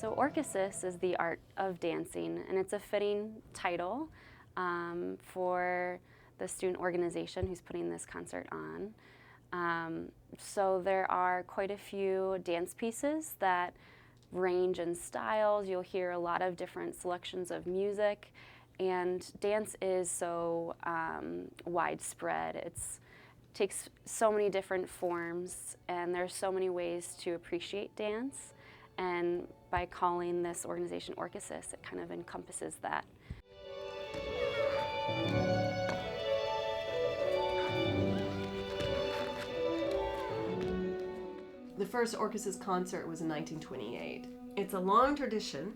So Orchesis is the art of dancing, and it's a fitting title for the student organization who's putting this concert on. So there are quite a few dance pieces that range in styles. You'll hear a lot of different selections of music, and dance is so widespread. It takes so many different forms, and there's so many ways to appreciate dance. And by calling this organization Orchesis, it kind of encompasses that. The first Orchesis concert was in 1928. It's a long tradition.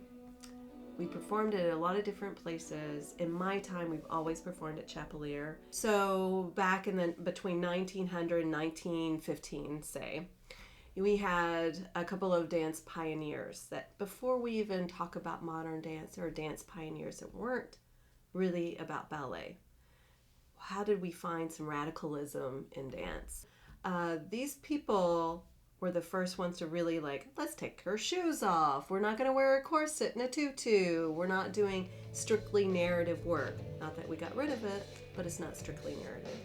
We performed it at a lot of different places. In my time, we've always performed at Chapelier. So back in between 1900 and 1915, say, we had a couple of dance pioneers that before we even talk about modern dance, there were dance pioneers that weren't really about ballet. How did we find some radicalism in dance? These people were the first ones to really let's take her shoes off. We're not going to wear a corset and a tutu. We're not doing strictly narrative work. Not that we got rid of it, but it's not strictly narrative.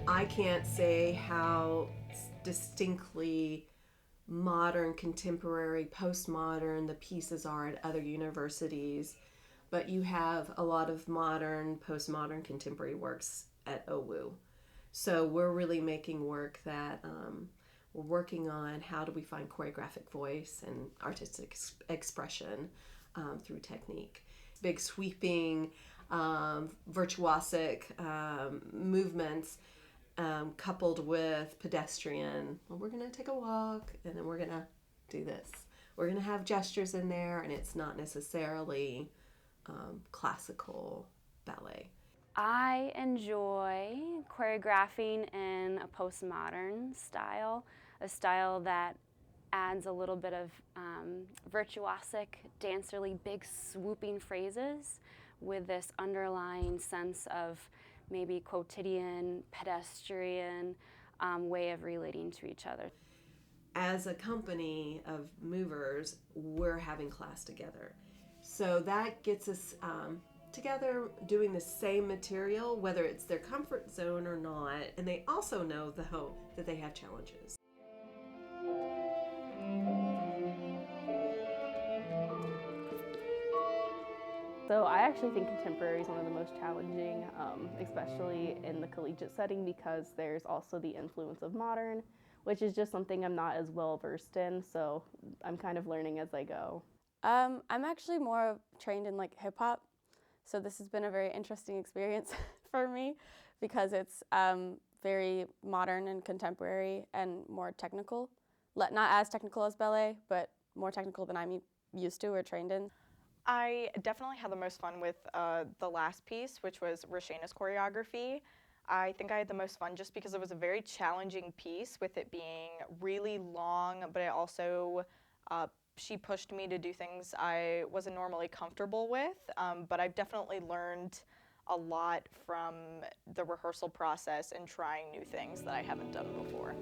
I can't say how distinctly modern, contemporary, postmodern the pieces are at other universities, but you have a lot of modern, postmodern, contemporary works at OWU. So we're really making work that we're working on how do we find choreographic voice and artistic expression through technique. Big sweeping, virtuosic movements coupled with pedestrian. Well, we're going to take a walk and then we're going to do this. We're going to have gestures in there, and it's not necessarily classical ballet. I enjoy choreographing in a postmodern style, a style that adds a little bit of virtuosic, dancerly, big swooping phrases with this underlying sense of maybe quotidian, pedestrian way of relating to each other. As a company of movers, we're having class together. So that gets us together doing the same material, whether it's their comfort zone or not, and they also know that they have challenges. So I actually think contemporary is one of the most challenging, especially in the collegiate setting, because there's also the influence of modern, which is just something I'm not as well versed in, so I'm kind of learning as I go. I'm actually more trained in hip hop, so this has been a very interesting experience for me because it's very modern and contemporary and more technical. Not as technical as ballet, but more technical than I'm used to or trained in. I definitely had the most fun with the last piece, which was Roshena's choreography. I think I had the most fun just because it was a very challenging piece with it being really long, but it also, she pushed me to do things I wasn't normally comfortable with, but I've definitely learned a lot from the rehearsal process and trying new things that I haven't done before.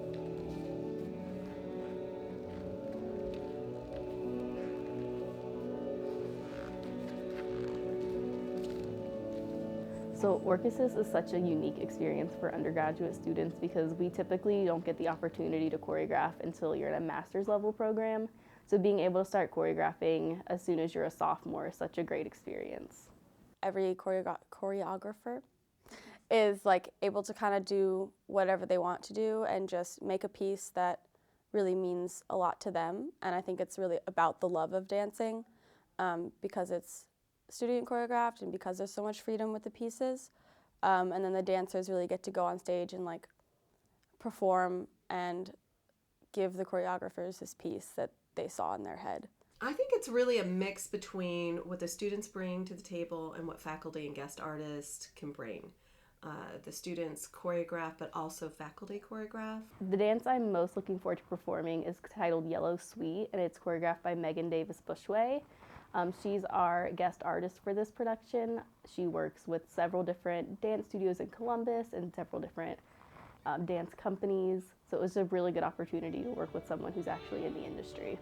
So Orchesis is such a unique experience for undergraduate students because we typically don't get the opportunity to choreograph until you're in a master's level program. So being able to start choreographing as soon as you're a sophomore is such a great experience. Every choreographer is able to kind of do whatever they want to do and just make a piece that really means a lot to them. And I think it's really about the love of dancing because it's student choreographed and because there's so much freedom with the pieces. And then the dancers really get to go on stage and perform and give the choreographers this piece that they saw in their head. I think it's really a mix between what the students bring to the table and what faculty and guest artists can bring. The students choreograph, but also faculty choreograph. The dance I'm most looking forward to performing is titled Yellow Sweet, and it's choreographed by Megan Davis Bushway. She's our guest artist for this production. She works with several different dance studios in Columbus and several different dance companies. So it was a really good opportunity to work with someone who's actually in the industry.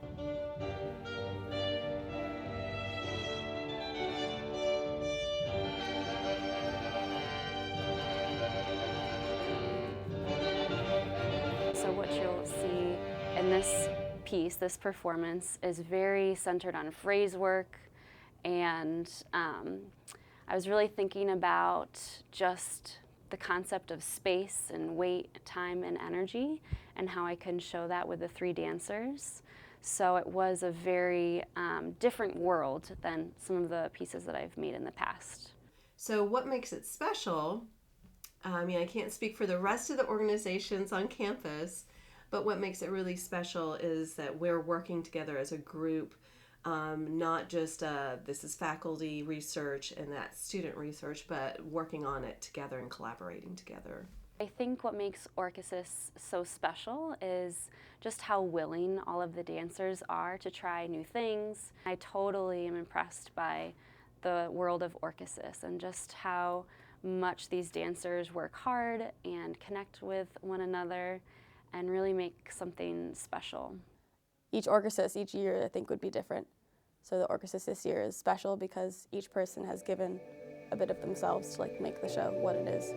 So what you'll see in this piece, this performance, is very centered on phrase work, and I was really thinking about just the concept of space and weight, time, and energy, and how I can show that with the three dancers. So it was a very different world than some of the pieces that I've made in the past. So what makes it special, I mean, I can't speak for the rest of the organizations on campus, but what makes it really special is that we're working together as a group, not just this is faculty research and that's student research, but working on it together and collaborating together. I think what makes Orchesis so special is just how willing all of the dancers are to try new things. I totally am impressed by the world of Orchesis and just how much these dancers work hard and connect with one another and really make something special. Each Orchesis each year I think would be different. So the Orchesis this year is special because each person has given a bit of themselves to like make the show what it is.